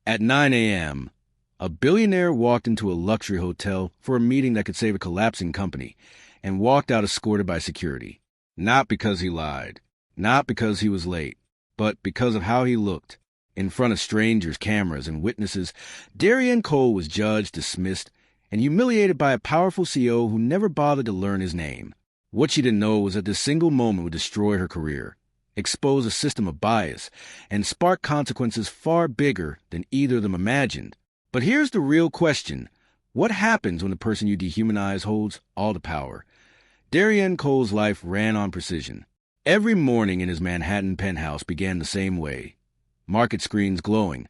At 9 a.m., a billionaire walked into a luxury hotel for a meeting that could save a collapsing company and walked out escorted by security. Not because he lied, not because he was late, but because of how he looked. In front of strangers, cameras, and witnesses, Darian Cole was judged, dismissed, and humiliated by a powerful CEO who never bothered to learn his name. What she didn't know was that this single moment would destroy her career, expose a system of bias, and spark consequences far bigger than either of them imagined. But here's the real question. What happens when the person you dehumanize holds all the power? Darian Cole's life ran on precision. Every morning in his Manhattan penthouse began the same way. Market screens glowing,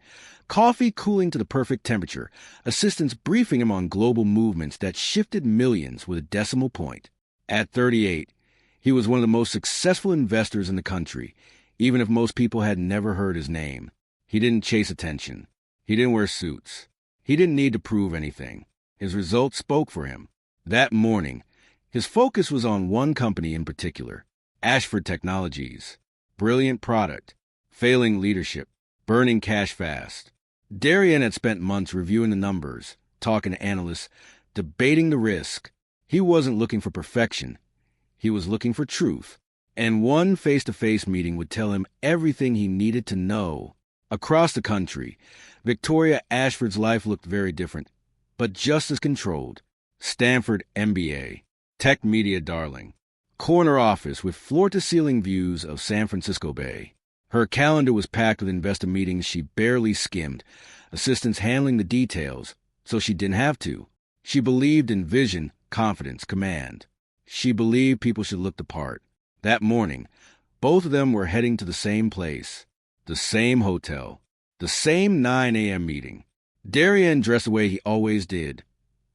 coffee cooling to the perfect temperature, assistants briefing him on global movements that shifted millions with a decimal point. At 38, he was one of the most successful investors in the country, even if most people had never heard his name. He didn't chase attention. He didn't wear suits. He didn't need to prove anything. His results spoke for him. That morning, his focus was on one company in particular, Ashford Technologies. Brilliant product, failing leadership, burning cash fast. Darian had spent months reviewing the numbers, talking to analysts, debating the risk. He wasn't looking for perfection. He was looking for truth. And one face-to-face meeting would tell him everything he needed to know. Across the country, Victoria Ashford's life looked very different, but just as controlled. Stanford MBA, tech media darling, corner office with floor-to-ceiling views of San Francisco Bay. Her calendar was packed with investor meetings she barely skimmed, assistants handling the details, so she didn't have to. She believed in vision, confidence, command. She believed people should look the part. That morning, both of them were heading to the same place, the same hotel, the same 9 a.m. meeting. Darian dressed the way he always did.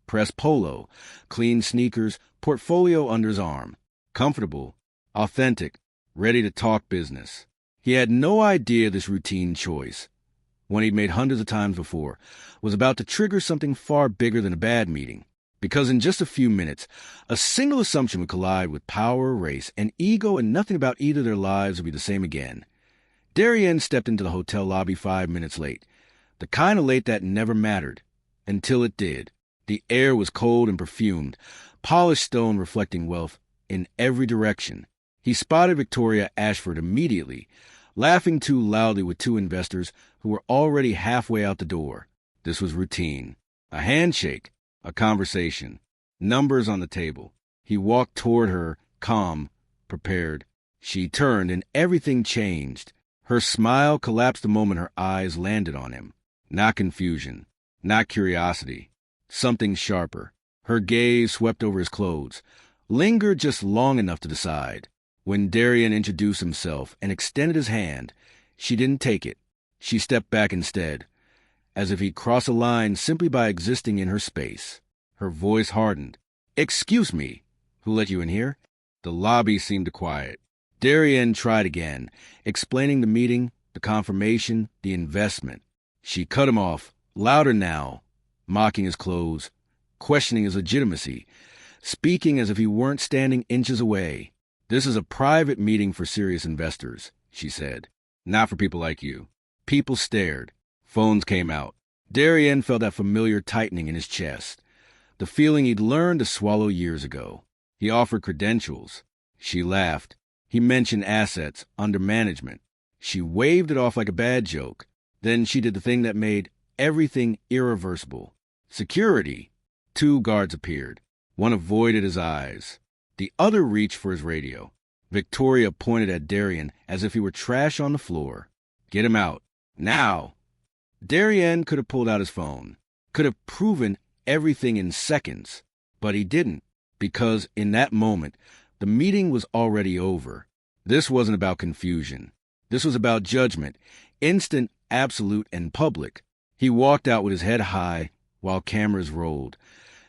Pressed polo, clean sneakers, portfolio under his arm. Comfortable, authentic, ready to talk business. He had no idea this routine choice, one he'd made hundreds of times before, was about to trigger something far bigger than a bad meeting. Because in just a few minutes, a single assumption would collide with power, race, and ego, and nothing about either of their lives would be the same again. Darian stepped into the hotel lobby 5 minutes late. The kind of late that never mattered, until it did. The air was cold and perfumed, polished stone reflecting wealth in every direction. He spotted Victoria Ashford immediately, laughing too loudly with two investors who were already halfway out the door. This was routine. A handshake, a conversation, numbers on the table. He walked toward her, calm, prepared. She turned, and everything changed. Her smile collapsed the moment her eyes landed on him. Not confusion, not curiosity, something sharper. Her gaze swept over his clothes, lingered just long enough to decide. When Darian introduced himself and extended his hand, she didn't take it. She stepped back instead, as if he'd crossed a line simply by existing in her space. Her voice hardened. "Excuse me, who let you in here?" The lobby seemed to quiet. Darian tried again, explaining the meeting, the confirmation, the investment. She cut him off, louder now, mocking his clothes, questioning his legitimacy, speaking as if he weren't standing inches away. "This is a private meeting for serious investors," she said. "Not for people like you." People stared. Phones came out. Darian felt that familiar tightening in his chest, the feeling he'd learned to swallow years ago. He offered credentials. She laughed. He mentioned assets under management. She waved it off like a bad joke. Then she did the thing that made everything irreversible. Security. 2 guards appeared. One avoided his eyes. The other reached for his radio. Victoria pointed at Darian as if he were trash on the floor. "Get him out. Now!" Darian could have pulled out his phone, could have proven everything in seconds, but he didn't, because in that moment, the meeting was already over. This wasn't about confusion. This was about judgment, instant, absolute, and public. He walked out with his head high while cameras rolled,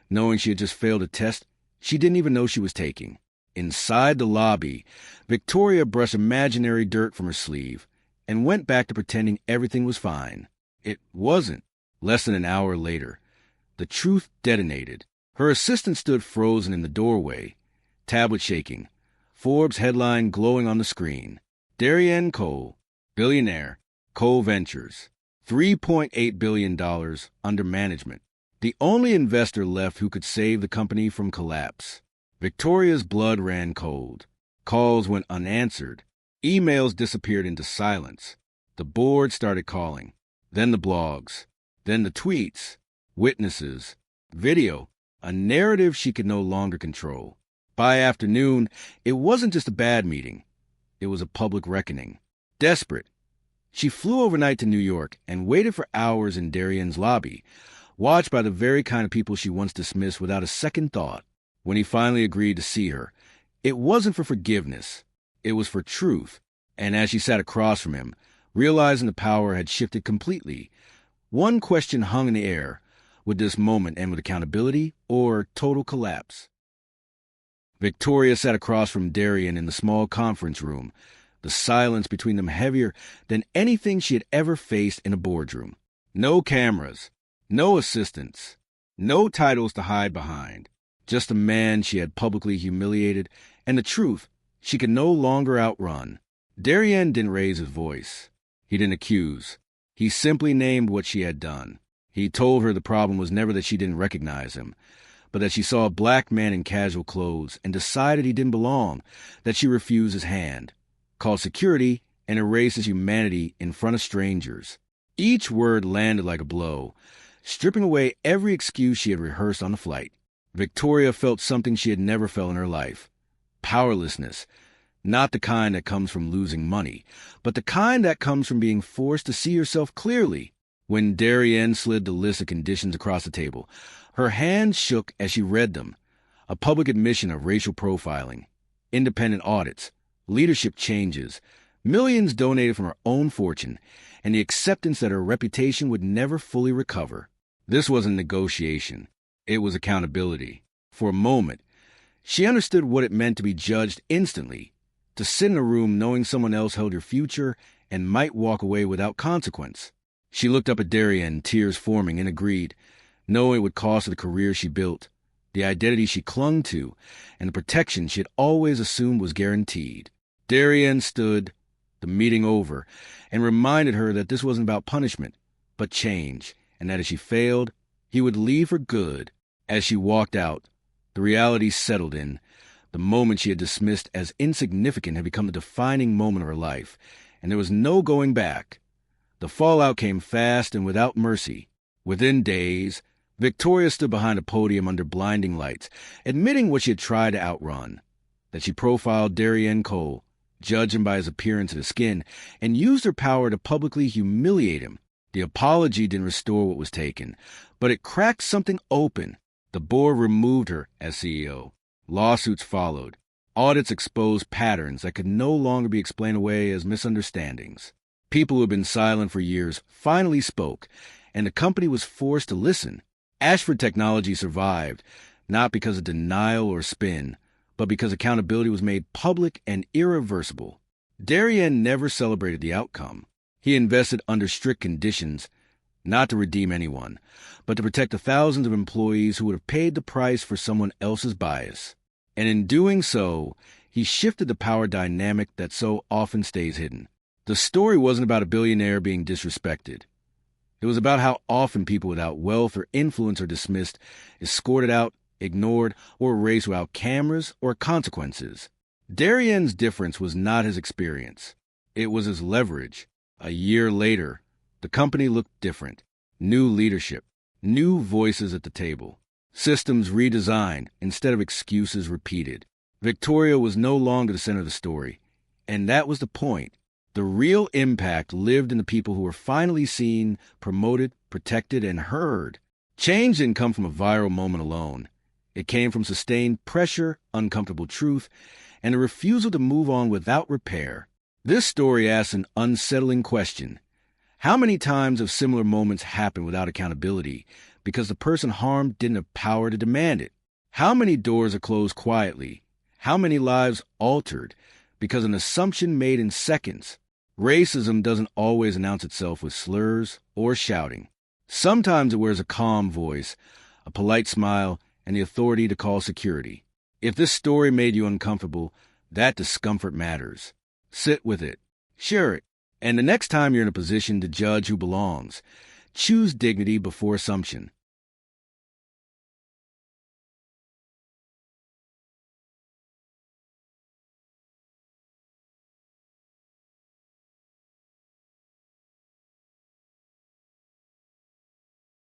knowing she had just failed a test she didn't even know she was taking. Inside the lobby, Victoria brushed imaginary dirt from her sleeve and went back to pretending everything was fine. It wasn't. Less than an hour later, the truth detonated. Her assistant stood frozen in the doorway, tablet shaking, Forbes headline glowing on the screen. Darian Cole, billionaire, Cole Ventures. $3.8 billion under management. The only investor left who could save the company from collapse. Victoria's blood ran cold. Calls went unanswered. Emails disappeared into silence. The board started calling. Then the blogs. Then the tweets. Witnesses. Video. A narrative she could no longer control. By afternoon, it wasn't just a bad meeting. It was a public reckoning. Desperate, she flew overnight to New York and waited for hours in Darien's lobby, watched by the very kind of people she once dismissed without a second thought. When he finally agreed to see her, it wasn't for forgiveness. It was for truth. And as she sat across from him, realizing the power had shifted completely, one question hung in the air. Would this moment end with accountability or total collapse? Victoria sat across from Darien in the small conference room, the silence between them heavier than anything she had ever faced in a boardroom. No cameras, no assistants, no titles to hide behind. Just a man she had publicly humiliated, and the truth she could no longer outrun. Darien didn't raise his voice. He didn't accuse. He simply named what she had done. He told her the problem was never that she didn't recognize him, but that she saw a black man in casual clothes and decided he didn't belong, that she refused his hand, called security, and erased his humanity in front of strangers. Each word landed like a blow, stripping away every excuse she had rehearsed on the flight. Victoria felt something she had never felt in her life. Powerlessness. Not the kind that comes from losing money, but the kind that comes from being forced to see yourself clearly. When Darien slid the list of conditions across the table, her hands shook as she read them. A public admission of racial profiling, independent audits, leadership changes, millions donated from her own fortune, and the acceptance that her reputation would never fully recover. This wasn't negotiation. It was accountability. For a moment, she understood what it meant to be judged instantly, to sit in a room knowing someone else held your future and might walk away without consequence. She looked up at Darien, tears forming, and agreed, knowing it would cost her the career she built, the identity she clung to, and the protection she had always assumed was guaranteed. Darien stood, the meeting over, and reminded her that this wasn't about punishment, but change, and that if she failed, he would leave for good. As she walked out, the reality settled in. The moment she had dismissed as insignificant had become the defining moment of her life, and there was no going back. The fallout came fast and without mercy. Within days, Victoria stood behind a podium under blinding lights, admitting what she had tried to outrun, that she profiled Darien Cole, judged him by his appearance and his skin, and used her power to publicly humiliate him. The apology didn't restore what was taken, but it cracked something open. The board removed her as CEO. Lawsuits followed. Audits exposed patterns that could no longer be explained away as misunderstandings. People who had been silent for years finally spoke, and the company was forced to listen. Ashford Technology survived, not because of denial or spin, but because accountability was made public and irreversible. Darien never celebrated the outcome. He invested under strict conditions, not to redeem anyone, but to protect the thousands of employees who would have paid the price for someone else's bias. And in doing so, he shifted the power dynamic that so often stays hidden. The story wasn't about a billionaire being disrespected. It was about how often people without wealth or influence are dismissed, escorted out, ignored, or erased without cameras or consequences. Darien's difference was not his experience. It was his leverage. A year later, the company looked different. New leadership, new voices at the table, systems redesigned instead of excuses repeated. Victoria was no longer the center of the story, and that was the point. The real impact lived in the people who were finally seen, promoted, protected, and heard. Change didn't come from a viral moment alone. It came from sustained pressure, uncomfortable truth, and a refusal to move on without repair. This story asks an unsettling question. How many times have similar moments happened without accountability because the person harmed didn't have power to demand it? How many doors are closed quietly? How many lives altered because an assumption made in seconds? Racism doesn't always announce itself with slurs or shouting. Sometimes it wears a calm voice, a polite smile, and the authority to call security. If this story made you uncomfortable, that discomfort matters. Sit with it, share it, And the next time you're in a position to judge who belongs, choose dignity before assumption.